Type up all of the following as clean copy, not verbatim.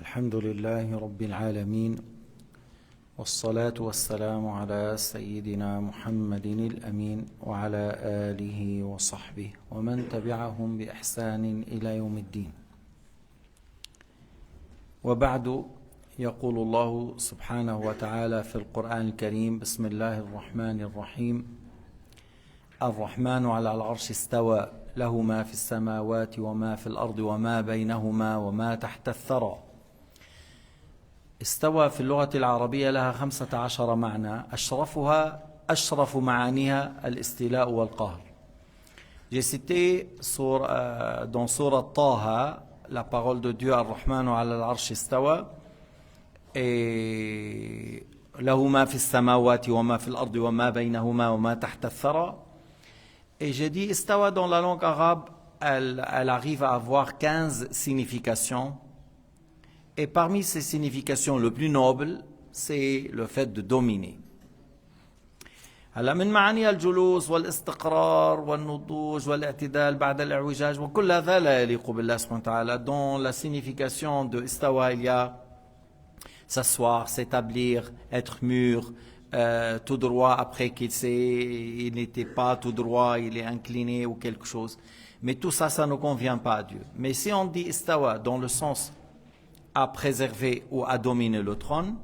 الحمد لله رب العالمين والصلاة والسلام على سيدنا محمد الأمين وعلى آله وصحبه ومن تبعهم بإحسان إلى يوم الدين. وبعد، يقول الله سبحانه وتعالى في القرآن الكريم: بسم الله الرحمن الرحيم. الرحمن على العرش استوى، له ما في السماوات وما في الأرض وما بينهما وما تحت الثرى. استوى في اللغة العربية لها 15 معنى، أشرف معانيها الاستيلاء والقهر. J'ai cité dans Sourate Taha la parole de Dieu: Ar-Rahmanu ala al-arsh istawa, et lahu ma fi as-samawati wa ma fi al-ardi wa ma baynahuma wa ma tahta ath-thara. Et j'ai dit istawa dans la langue arabe, elle arrive à avoir 15 significations. Et parmi ces significations, le plus noble, c'est le fait de dominer. هلا من معانيها الجلوس والاستقرار والنضوج والاعتدال بعد الاعوجاج، وكل هذا لا يليق بالله سبحانه وتعالى. Dans la signification de istawa, il y a s'asseoir, s'établir, être mûr, tout droit après il n'était pas tout droit, il est incliné ou quelque chose. Mais tout ça, ça ne convient pas à Dieu. Mais si on dit istawa dans le sens à préserver ou à dominer le trône,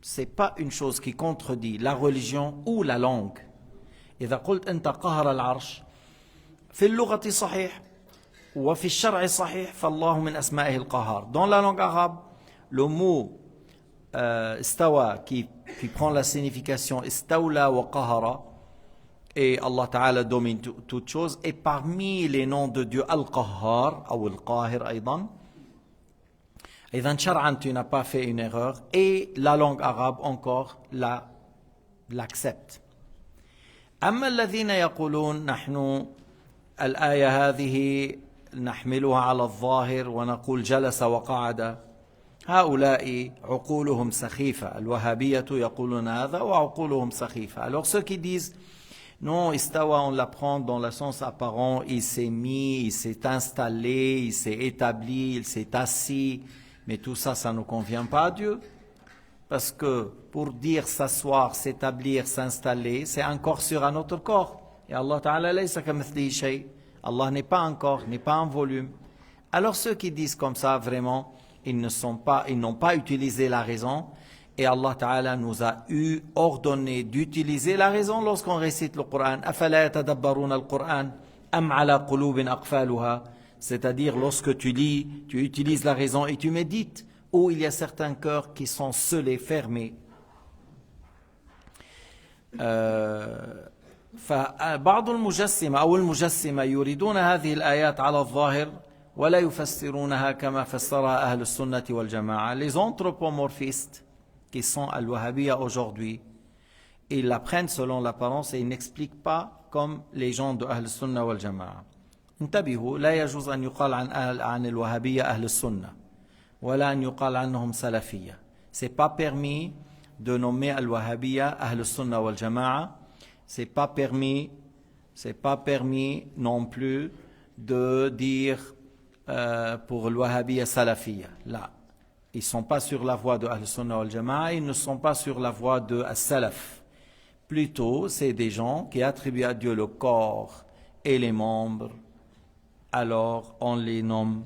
c'est pas une chose qui contredit la religion ou la langue. إذا قلت أنت قهر العرش في اللغة صحيح وفي الشرع صحيح، فالله من أسمائه القهار. Dans la langue arabe, le mot istawa qui prend la signification istawla wa qahara, et Allah Ta'ala domine toute chose, et parmi les noms de Dieu al-Qahhar ou al-Qahir أيضا. إذن شرعا tu n'as pas fait une erreur, et la langue arabe encore l'accepte. أما الذين يقولون نحن الآية هذه نحملها على الظاهر ونقول جلس وقعد، هؤلاء عقولهم سخيفة. الوهابية يقولون هذا وعقولهم سخيفة. Alors ceux qui disent non, istawa on l'apprend dans le sens apparent, il s'est mis, il s'est installé, il s'est établi, il s'est assis, mais tout ça, ça ne convient pas à Dieu. Parce que pour dire s'asseoir, s'établir, s'installer, c'est un corps sur un autre corps. Et Allah Ta'ala laysa kamithlihi shay. Allah n'est pas un corps, n'est pas un volume. Alors ceux qui disent comme ça, vraiment, ils n'ont pas utilisé la raison. Et Allah Ta'ala nous a ordonné d'utiliser la raison lorsqu'on récite le Coran. أَفَلَا يَتَدَبَّرُونَ الْقُرْآنَ أَمْ عَلَى قُلُوبٍ أَقْفَالُهَا. C'est-à-dire, lorsque tu lis, tu utilises la raison et tu médites, ou il y a certains cœurs qui sont scellés, fermés. فبعض المجسمة أو المجسمة يريدون هذه الآيات على الظاهر ولا يفسرونها كما فسرها أهل السنة والجماعة. Les anthropomorphistes qui sont à l'Wahhabiyya aujourd'hui, ils la prennent selon l'apparence et ils n'expliquent pas comme les gens de Ahl Sunnah wal Jama'a. انتبهوا، لا يجوز أن يقال عن الوهابية أهل السنة ولا أن يقال عنهم سلفية. C'est pas permis de nommer al-Wahhabiyya أهل السنة والجماعة. C'est pas permis non plus de dire pour al-Wahhabiyya salafiyya. Là, ils sont pas sur la voie de Ahl Sunnah wal Jama'a, ils ne sont pas sur la voie de as-Salaf. Plutôt, c'est des gens qui attribuent à Dieu le corps et les membres. Alors on les nomme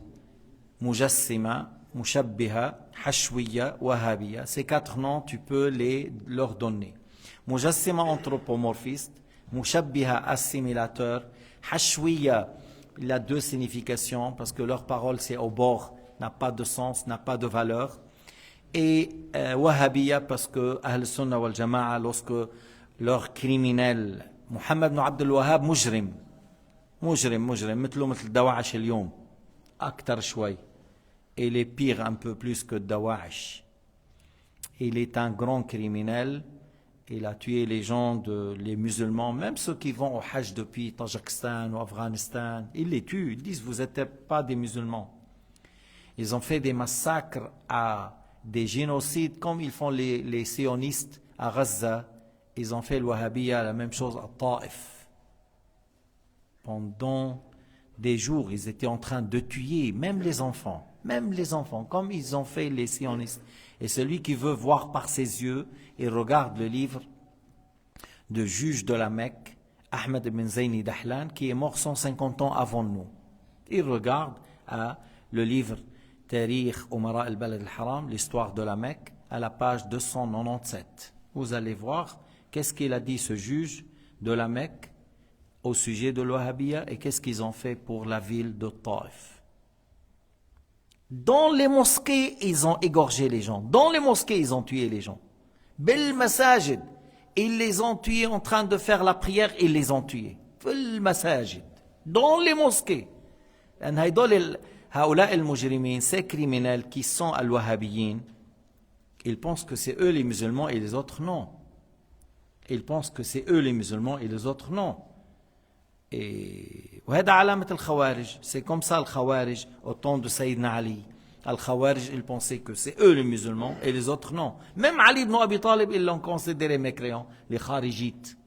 Mujassima, Mushabbiha, Hashwiya, Wahhabiyya. Ces 4 noms, tu peux leur donner. Mujassima, anthropomorphiste; Mushabbiha, assimilateur; Hashwiya, il a 2 significations parce que leur parole c'est au bord, n'a pas de sens, n'a pas de valeur. Et Wahhabiyya parce que Ahl Sunnah wal Jama'a, lorsque leur criminel Muhammad ibn Abdul Wahhab mujrim مثل دواعش اليوم أكثر شوي. Il est pire un peu plus que Dawash. Il est un grand criminel. Il a tué les gens, les musulmans, même ceux qui vont au Hajj depuis Tadjikistan ou Afghanistan. Ils les tuent. Ils disent: vous n'êtes pas des musulmans. Ils ont fait des massacres, des génocides, comme ils font les sionistes à Gaza. Ils ont fait le Wahhabiyya la même chose à Taif. Pendant des jours, ils étaient en train de tuer même les enfants, comme ils ont fait les sionistes. Et celui qui veut voir par ses yeux, il regarde le livre de juge de la Mecque, Ahmed ibn Zayni Dahlan, qui est mort 150 ans avant nous. Il regarde le livre Tarikh Umara al-Balad al-Haram, l'histoire de la Mecque, à la page 297. Vous allez voir qu'est-ce qu'il a dit ce juge de la Mecque au sujet de l'Wahhabiyya et qu'est-ce qu'ils ont fait pour la ville de Taif. Dans les mosquées, ils ont égorgé les gens. Dans les mosquées, ils ont tué les gens. Bil masajid, ils les ont tués en train de faire la prière, ils les ont tués. Fil masajid, dans les mosquées. Ces criminels qui sont al-Wahhabiyyin, ils pensent que c'est eux les musulmans et les autres non. Ils pensent que c'est eux les musulmans et les autres non. Et c'est comme ça le Khawarij au temps de Sayyidina Ali. Al-Khawarij, ils pensaient que c'est eux les musulmans et les autres non. Même Ali ibn Abi Talib, ils l'ont considéré mécréant, les Kharijites.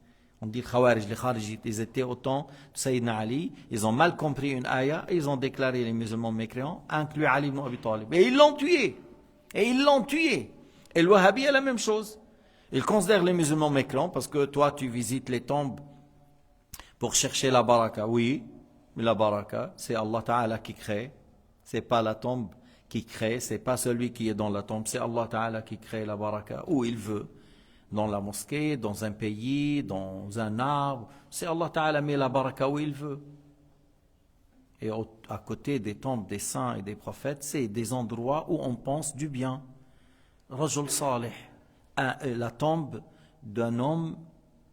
On dit Khawarij, les Kharijites, ils étaient au temps de Sayyidina Ali, ils ont mal compris une ayah et ils ont déclaré les musulmans mécréants, inclus Ali ibn Abi Talib. Et ils l'ont tué. Et le Wahhabi est la même chose. Ils considèrent les musulmans mécréants parce que toi tu visites les tombes pour chercher la baraka. Oui, mais la baraka, c'est Allah Ta'ala qui crée. C'est pas la tombe qui crée, c'est pas celui qui est dans la tombe, c'est Allah Ta'ala qui crée la baraka où il veut. Dans la mosquée, dans un pays, dans un arbre. C'est Allah Ta'ala met la baraka où il veut. Et à côté des tombes des saints et des prophètes, c'est des endroits où on pense du bien. Rajul Salih, la tombe d'un homme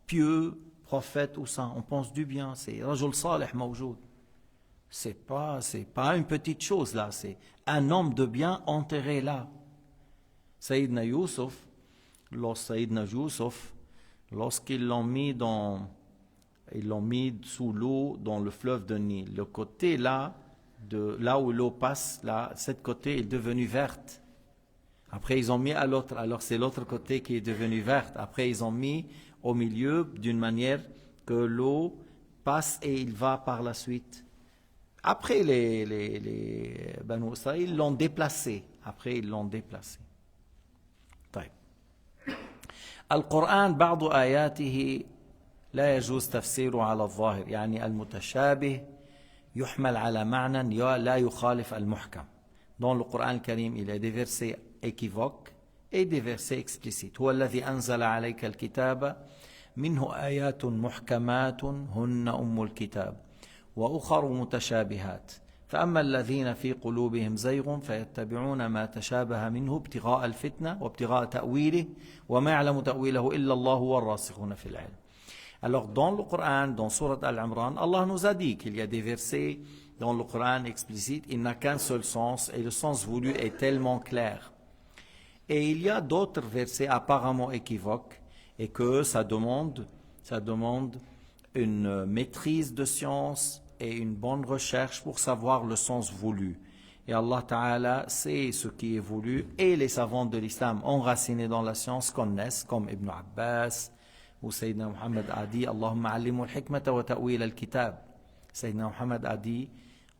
pieux, prophète ou saint, on pense du bien, c'est Rajul Salih Mawjoud. C'est pas une petite chose là, c'est un homme de bien enterré là. Sayyidina Yusuf, lorsqu'ils l'ont mis sous l'eau dans le fleuve de Nil, le côté là où l'eau passe, là, cette côté est devenue verte. Après ils ont mis à l'autre, alors c'est l'autre côté qui est devenu verte. Après ils ont mis au milieu d'une manière que l'eau passe et il va par la suite. Après les Banu Israël, ils l'ont déplacé. طيب. القرآن بعض آياته لا يجوز تفسيره على الظاهر يعني المتشابه يحمل على معنى لا يخالف المحكم. Dans le Coran Karim, il y a des versets équivoques et des versets explicites. هو الذي أنزل عليك الكتاب منه آيات محكمات هن أم الكتاب وأخر متشابهات فأما الذين في قلوبهم زيغ فيتبعون ما تشابه منه ابتغاء الفتنة وابتغاء تأويله وما يعلم تأويله إلا الله والراسخون في العلم. Alors dans le Coran, dans Sourate Al-Imran, Allah nous a dit qu'il y a des versets dans le Coran explicite, il n'a qu'un seul sens et le sens voulu est tellement clair. Et il y a d'autres versets apparemment équivoques et que ça demande une maîtrise de science et une bonne recherche pour savoir le sens voulu. Et Allah Ta'ala sait ce qui est voulu et les savants de l'islam enracinés dans la science connaissent, comme Ibn Abbas ou Sayyidina Muhammad a dit Allahumma allimu al-hikmata wa ta'wil al-kitab. Sayyidina Muhammad a dit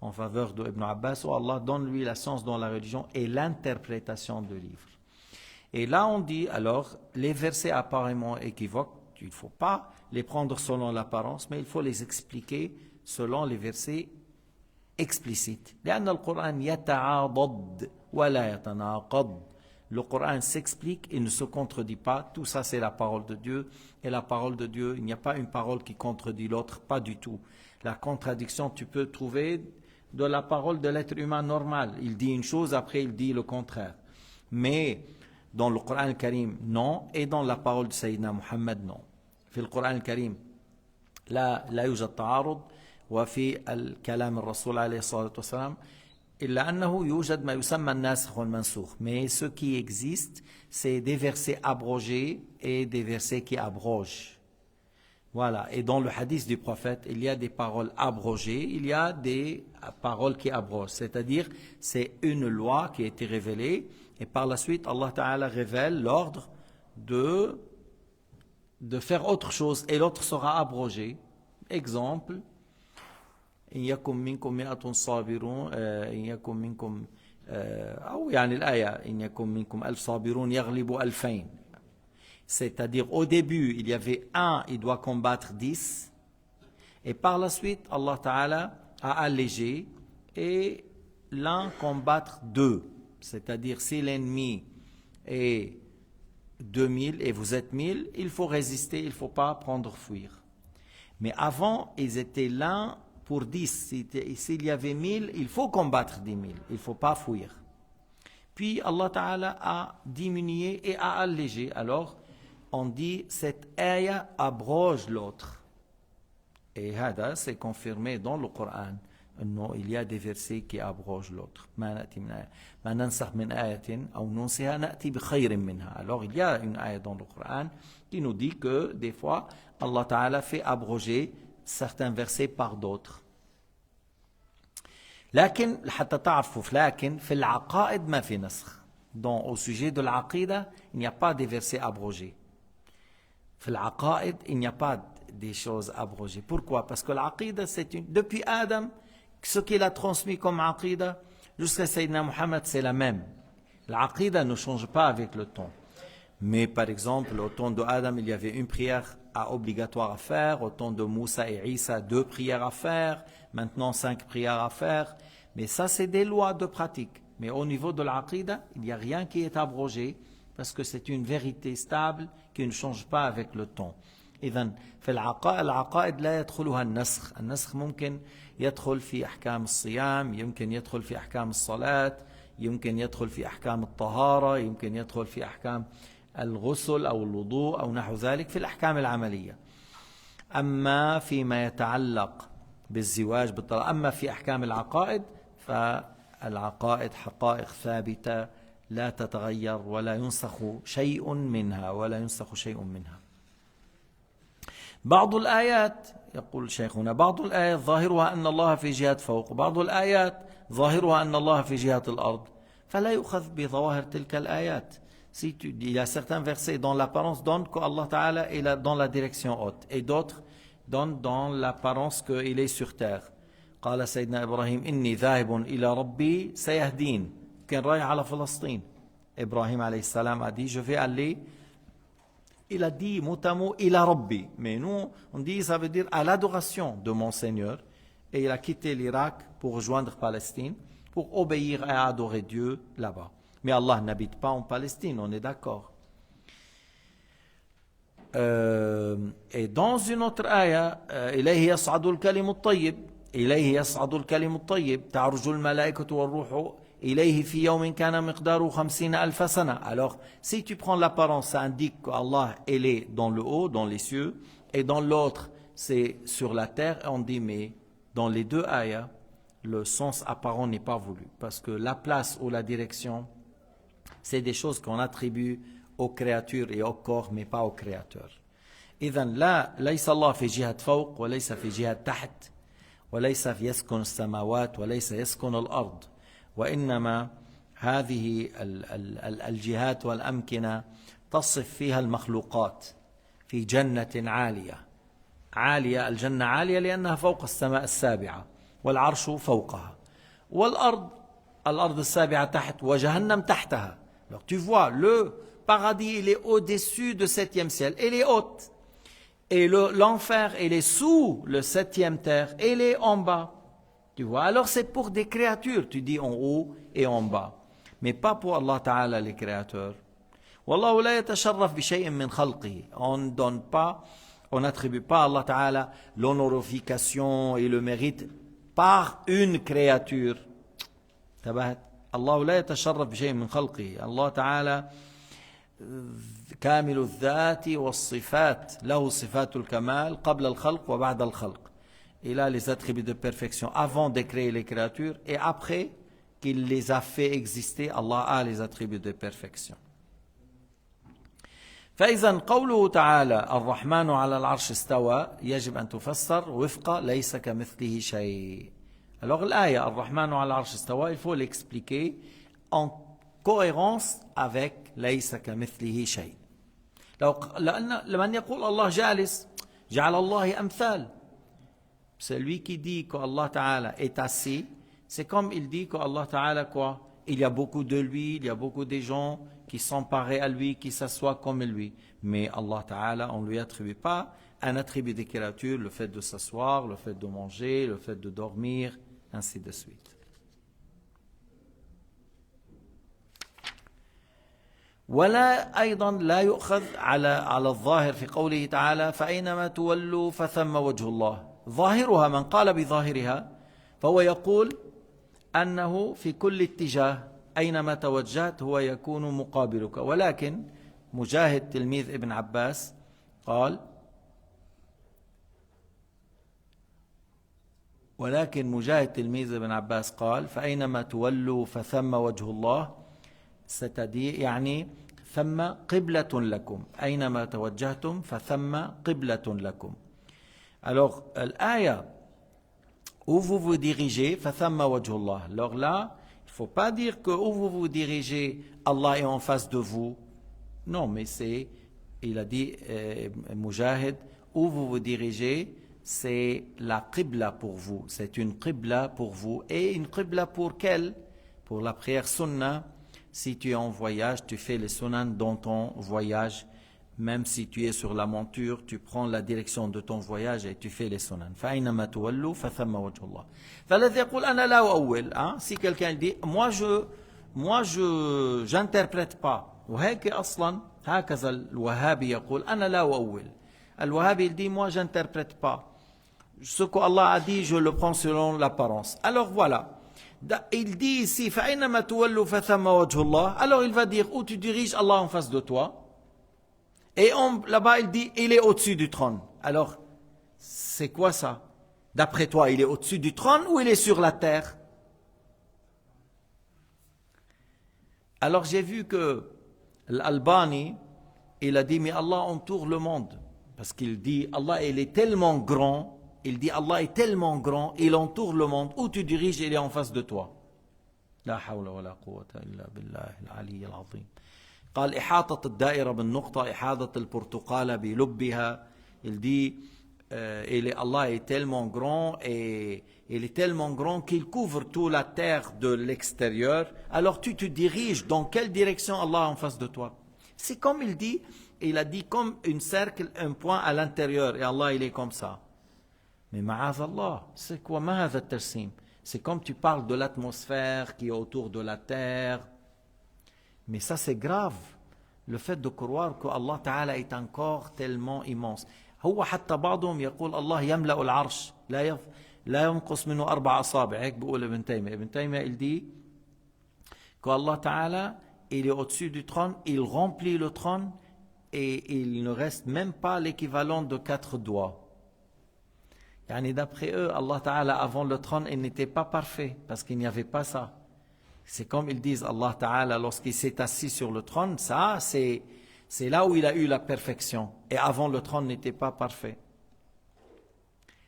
en faveur de Ibn Abbas, oh Allah donne-lui la science dans la religion et l'interprétation du livre. Et là on dit alors les versets apparemment équivoques, il ne faut pas les prendre selon l'apparence, mais il faut les expliquer selon les versets explicites. لأن القرآن يتعاضد ولا يتناقض. Le Coran s'explique et ne se contredit pas. Tout ça, c'est la parole de Dieu. Et la parole de Dieu, il n'y a pas une parole qui contredit l'autre, pas du tout. La contradiction, tu peux trouver de la parole de l'être humain normal. Il dit une chose, après il dit le contraire. Mais dans le Coran Karim, non. Et dans la parole de Sayyidina Muhammad, non. في القرآن الكريم لا يوجد تعارض وفي الكلام الرسول عليه الصلاة والسلام إلا أنه يوجد ما يسمى الناسخ والمنسوخ. Mais ce qui existe, c'est des versets abrogés et des versets qui abrogent. Voilà. Et dans le hadith du prophète, il y a des paroles abrogées, il y a des paroles qui abrogent. C'est-à-dire, c'est une loi qui a été révélée et par la suite, Allah Ta'ala révèle l'ordre de faire autre chose et l'autre sera abrogé. Exemple, إن يكن منكم 100 صابرون إن يكن منكم أو يعني الآية إن يكن منكم 1000 صابرون يغلبوا 2000. C'est-à-dire au début il y avait un, il doit combattre 10 et par la suite Allah Ta'ala a allégé et l'un combattre 2. C'est-à-dire si l'ennemi est 2000 et vous êtes 1000, il faut résister, il ne faut pas prendre fuir. Mais avant, ils étaient l'un pour 10. S'il y avait 1000, il faut combattre 10 000. Il ne faut pas fuir. Puis Allah Ta'ala a diminué et a allégé. Alors, on dit cette ayah abroge l'autre. Et hada, c'est confirmé dans le Coran. Non, il y a des versets qui abrogent l'autre. Alors il y a une ayah dans le Coran qui nous dit que des fois Allah Ta'ala fait abroger certains versets par d'autres. لكن حتى تعرفوا لكن في العقائد ما في نسخ. Donc au sujet de l'aqida, il n'y a pas des versets abrogés. في العقائد, il n'y a pas des choses abrogées. Pourquoi? Parce que l'aqida, c'est depuis Adam, ce qu'il a transmis comme aqida jusqu'à Sayyidina Muhammad, c'est la même. L'aqida ne change pas avec le temps. Mais par exemple, au temps de Adam, il y avait une prière obligatoire à faire. Au temps de Moussa et Isa, 2 prières à faire. Maintenant, 5 prières à faire. Mais ça, c'est des lois de pratique. Mais au niveau de l'aqida, il n'y a rien qui est abrogé parce que c'est une vérité stable qui ne change pas avec le temps. إذن في العقائد لا يدخلها النسخ. النسخ ممكن يدخل في أحكام الصيام، يمكن يدخل في أحكام الصلاة، يمكن يدخل في أحكام الطهارة، يمكن يدخل في أحكام الغسل أو الوضوء أو نحو ذلك في الأحكام العملية. أما فيما يتعلق بالزواج بالطلاق، أما في أحكام العقائد فالعقائد حقائق ثابتة لا تتغير ولا ينسخ شيء منها ولا ينسخ شيء منها. بعض الآيات يقول شيخنا بعض الآيات ظاهرها أن الله في جهة فوق، بعض الآيات ظاهرها أن الله في جهة الأرض، فلا يؤخذ بظواهر تلك الآيات. Si il y a certains versets dont l'apparence donne qu'Allah Ta'ala est dans la direction haute et d'autres donnent dans l'apparence qu'il est sur terre. قال سيدنا إبراهيم إني ذاهب إلى ربي سيهدين. كان رايح على فلسطين. إبراهيم عليه السلام a dit je vais aller. Il a dit mot ila Rabbi. Mais nous, on dit ça veut dire à l'adoration de mon Seigneur. Et il a quitté l'Irak pour rejoindre Palestine, pour obéir et adorer Dieu là-bas. Mais Allah n'habite pas en Palestine, on est d'accord. Et dans une autre ayah, إليه يصعد الكلم الطيب إليه يصعد الكلم الطيب تعرج الملائكة والروح إليه في يوم كان مقداره 50,000 سنة. Alors, si tu prends l'apparence, ça indique qu'Allah, il est dans le haut, dans les cieux, et dans l'autre, c'est sur la terre. Et on dit, mais dans les deux ayahs, le sens apparent n'est pas voulu. Parce que la place ou la direction, c'est des choses qu'on attribue aux créatures et au corps, mais pas au créateur. إذن لا ليس الله في جهة فوق وليس في جهة تحت وليس يسكن السماوات وليس يسكن الأرض. وإنما هذه الجهات والأمكنة تصف فيها المخلوقات في جنة عالية الجنة عالية لأنها فوق السماء السابعة والعرش فوقها الأرض السابعة تحت وجهنم تحتها. Alors tu vois, le paradis il est au-dessus du 7e ciel, il est haute. Et l'enfer il est sous le 7e terre, il est en bas. Tu vois, alors c'est pour des créatures, tu dis en haut et en bas. Mais pas pour Allah Ta'ala les créateurs. Wallahu la yatasharraf bi shay'in min khalqihi. On ne donne pas, on n'attribue pas à Allah Ta'ala l'honorification et le mérite par une créature. Tabahat. Allah la yatasharraf bi shay'in min khalqihi. Allah Ta'ala كامل الذات والصفات له صفات الكمال قبل الخلق وبعد الخلق. Il a les attributs de perfection avant de créer les créatures et après qu'il les a fait exister, Allah a les attributs de perfection. فإذا قوله تعالى الرحمن على العرش استوى يجب أن تفسر وفق ليس كمثله شيء. Alors l'ayah الرحمن على العرش استوى, il faut l'expliquer en cohérence avec ليس كمثله شيء. لأن لمن يقول الله جالس جعل الله أمثال. Celui qui dit qu'Allah Ta'ala est assis, c'est comme il dit qu'Allah Ta'ala quoi? Il y a beaucoup de lui, il y a beaucoup de gens qui sont pareils à lui, qui s'assoient comme lui. Mais Allah Ta'ala, on ne lui attribue pas un attribut des créatures, le fait de s'asseoir, le fait de manger, le fait de dormir, ainsi de suite. ولا أيضا لا يؤخذ على الظاهر في قوله تعالى فأينما تولوا فثم وجه الله ظاهرها من قال بظاهرها فهو يقول أنه في كل اتجاه أينما توجهت هو يكون مقابلك ولكن مجاهد تلميذ ابن عباس قال فأينما تولوا فثم وجه الله c'est-à-dire يعني ثم قبلة لكم أينما توجهتم فثم قبلة لكم. Alors l'aya où vous vous dirigez فثم وجه الله. Alors là il ne faut pas dire que où vous vous dirigez Allah est en face de vous. Non, mais c'est, il a dit Mujahid, où vous vous dirigez c'est la qibla pour vous, c'est une qibla pour vous. Et une qibla pour quelle? Pour la prière sunnah. Si tu es en voyage, tu fais les sunnah dans ton voyage. Même si tu es sur la monture, tu prends la direction de ton voyage et tu fais les sunnah. فَأَيْنَمَا تُوَلُّوا فَثَمَّ وَجْهُ اللَّهِ. فَالَّذِي يَقُولُ أَنَا لَا أُؤَوِّلُ. Si quelqu'un dit, moi je j'interprète pas. وهيك أصلا هكذا الوهابي يقول أنا لا أؤول. الوهابي il dit, moi j'interprète pas. Ce qu'Allah a dit, je le prends selon l'apparence. Alors voilà. Il dit ici, فَأَيْنَمَا تُوَلُّوا فَثَمَّ وَجْهُ اللَّهِ. Alors il va dire, où tu diriges Allah en face de toi. Et là-bas il dit, il est au-dessus du trône. Alors, c'est quoi ça? D'après toi, il est au-dessus du trône ou il est sur la terre? Alors j'ai vu que l'Albani, il a dit, mais Allah entoure le monde. Parce qu'il dit, Allah il est tellement grand. Il dit Allah est tellement grand, il entoure le monde. Où tu diriges, il est en face de toi. لا حول ولا قوة إلا بالله العلي العظيم. قال إحاطة الدائرة بالنقطة إحاطة البرتقالة بلبها. Il dit Allah est tellement grand et il est tellement grand qu'il couvre toute la terre de l'extérieur. Alors tu te diriges dans quelle direction Allah en face de toi? C'est comme il a dit comme un cercle, un point à l'intérieur et Allah il est comme ça. Mais ma'azallah, c'est quoi ma'azat tarsim? C'est comme tu parles de l'atmosphère qui est autour de la terre. Mais ça c'est grave. Le fait de croire que Allah Ta'ala est encore tellement immense. هو حتى بعضهم يقول الله يملأ العرش لا ينقص منه 4 أصابع. هيك بيقول ابن تيمية. Ibn Taymiyyah il dit que Allah Ta'ala il est au-dessus du trône, il remplit le trône et il ne reste même pas l'équivalent de 4 doigts. Yani d'après eux, Allah Ta'ala avant le trône, il n'était pas parfait parce qu'il n'y avait pas ça. C'est comme ils disent Allah Ta'ala lorsqu'il s'est assis sur le trône, ça c'est là où il a eu la perfection. Et avant le trône n'était pas parfait.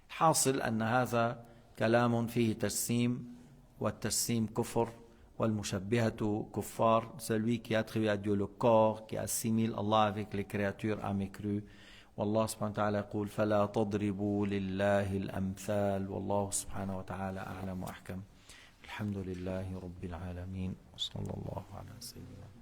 حاصل أن هذا كلام فيه تجسيم والتجسيم كفر والمشبهة كفار. Celui qui attribue à Dieu le corps, qui assimile Allah avec les créatures a mécru. والله سبحانه وتعالى يقول فلا تضربوا لله الأمثال والله سبحانه وتعالى أعلم وأحكم. الحمد لله رب العالمين وصلى الله على سيدنا